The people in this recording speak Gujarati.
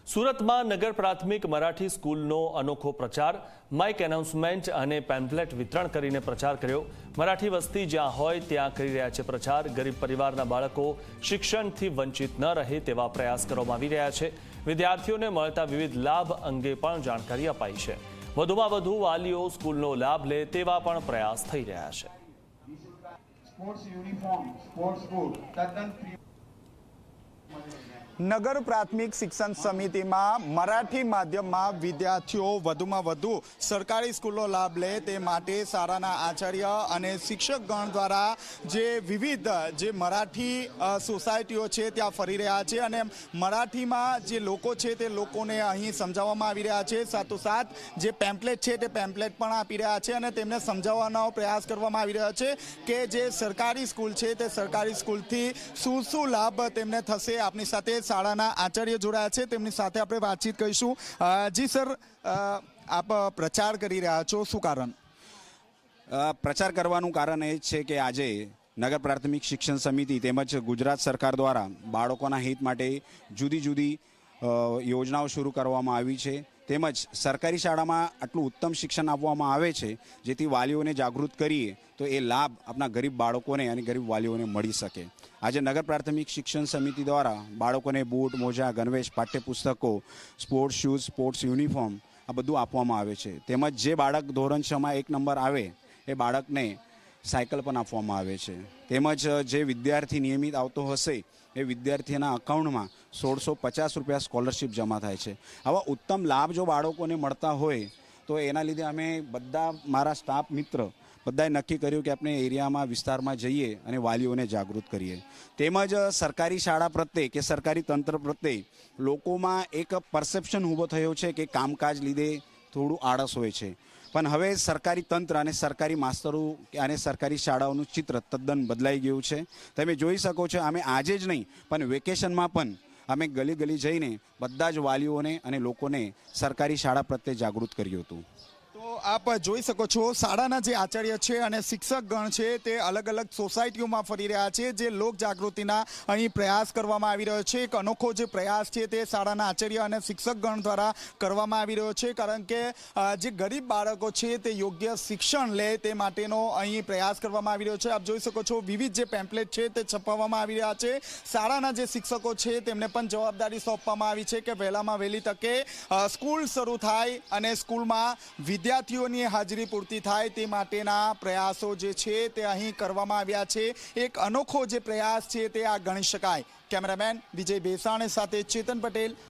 સુરતમાં નગર પ્રાથમિક મરાઠી સ્કૂલનો અનોખો પ્રચાર, માઇક એનાઉન્સમેન્ટ અને પેમ્ફલેટ વિતરણ કરીને પ્રચાર કર્યો। મરાઠી વસ્તી જ્યાં હોય ત્યાં કરી રહ્યા છે પ્રચાર। ગરીબ પરિવારના બાળકો શિક્ષણથી વંચિત ન રહે તેવા પ્રયાસ કરવામાં આવી રહ્યા છે। વિદ્યાર્થીઓને મળતા વિવિધ લાભ અંગે પણ જાણકારી અપાઈ છે। વધુમાં વધુ વાલીઓ સ્કૂલનો લાભ લે તેવા પણ પ્રયાસ થઈ રહ્યા છે। નગર પ્રાથમિક શિક્ષણ સમિતિમાં મરાઠી માધ્યમમાં વિદ્યાર્થીઓ વધુમાં વધુ સરકારી સ્કૂલનો લાભ લે તે માટે શાળાના આચાર્ય અને શિક્ષકગણ દ્વારા જે વિવિધ જે મરાઠી સોસાયટીઓ છે ત્યાં ફરી રહ્યા છે અને મરાઠીમાં જે લોકો છે તે લોકોને અહીં સમજાવવામાં આવી રહ્યા છે। સાથોસાથ જે પેમ્પલેટ છે તે પેમ્પલેટ પણ આપી રહ્યા છે અને તેમને સમજાવવાનો પ્રયાસ કરવામાં આવી રહ્યો છે કે જે સરકારી સ્કૂલ છે તે સરકારી સ્કૂલથી શું લાભ તેમને થશે। આપની સાથે શાળાના આચાર્ય જોડાયા છે, તેમની સાથે આપણે વાતચીત કરીશું। જી સર, આપ પ્રચાર કરી રહ્યા છો, શું કારણ? પ્રચાર કરવાનું કારણ એ છે કે આજે નગર પ્રાથમિક શિક્ષણ સમિતિ તેમજ ગુજરાત સરકાર દ્વારા બાળકોના હિત માટે જુદી જુદી યોજનાઓ શરૂ કરવામાં આવી છે। તેમજ સરકારી શાળામાં આટલું ઉત્તમ શિક્ષણ આપવામાં આવે છે જેથી વાલીઓને જાગૃત કરીએ તો એ લાભ આપણા ગરીબ બાળકોને અને ગરીબ વાલીઓને મળી શકે। આજે નગર પ્રાથમિક શિક્ષણ સમિતિ દ્વારા બાળકોને બૂટ, મોજા, ગણવેશ, પાઠ્યપુસ્તકો, સ્પોર્ટ્સ શૂઝ, સ્પોર્ટ્સ યુનિફોર્મ આ બધું આપવામાં આવે છે। તેમજ જે બાળક ધોરણ 6માં 1 નંબર આવે એ બાળકને સાયકલ પણ આપવામાં આવે છે। તેમજ જે વિદ્યાર્થી નિયમિત આવતો હશે એ વિદ્યાર્થીના અકાઉન્ટમાં 1650 રૂપિયા સ્કોલરશિપ જમા થાય છે। આવા ઉત્તમ લાભ જો બાળકોને મળતા હોય તો એના લીધે અમે બધા મારા સ્ટાફ મિત્ર બધાએ નક્કી કર્યું કે આપણે એરિયામાં વિસ્તારમાં જઈએ અને વાલીઓને જાગૃત કરીએ। તેમજ સરકારી શાળા પ્રત્યે કે સરકારી તંત્ર પ્રત્યે લોકોમાં એક પરસેપ્શન ઊભો થયો છે કે કામકાજ લીધે થોડું આળસ હોય છે, પણ હવે સરકારી તંત્ર અને સરકારી માસ્તરો અને સરકારી શાળાઓનું ચિત્ર તદ્દન બદલાઈ ગયું છે। તમે જોઈ શકો છો, અમે આજે જ નહીં પણ વેકેશનમાં પણ અમે ગલી ગલી જઈને બધા જ વાલીઓને અને લોકોને સરકારી શાળા પ્રત્યે જાગૃત કર્યું હતું। તો આપ જોઈ શકો છો, શાળાના જે આચાર્ય છે અને શિક્ષકગણ છે તે અલગ અલગ સોસાયટીઓમાં ફરી રહ્યા છે। જે લોક જાગૃતિના અહીં પ્રયાસ કરવામાં આવી રહ્યો છે। એક અનોખો જે પ્રયાસ છે તે શાળાના આચાર્ય અને શિક્ષકગણ દ્વારા કરવામાં આવી રહ્યો છે, કારણ કે જે ગરીબ બાળકો છે તે યોગ્ય શિક્ષણ લે તે માટેનો અહીં પ્રયાસ કરવામાં આવી રહ્યો છે। આપ જોઈ શકો છો, વિવિધ જે પેમ્પલેટ છે તે છપાવવામાં આવી રહ્યા છે। શાળાના જે શિક્ષકો છે તેમને પણ જવાબદારી સોંપવામાં આવી છે કે વહેલામાં વહેલી તકે સ્કૂલ શરૂ થાય અને સ્કૂલમાં વિદ્યાર્થીઓની હાજરી પૂરતી થાય તે માટેના પ્રયાસો જે છે તે અહીં કરવામાં આવ્યા છે। એક અનોખો જે પ્રયાસ છે તે આ ગણી શકાય। કેમેરામેન વિજય બેસાણે સાથે ચેતન પટેલ,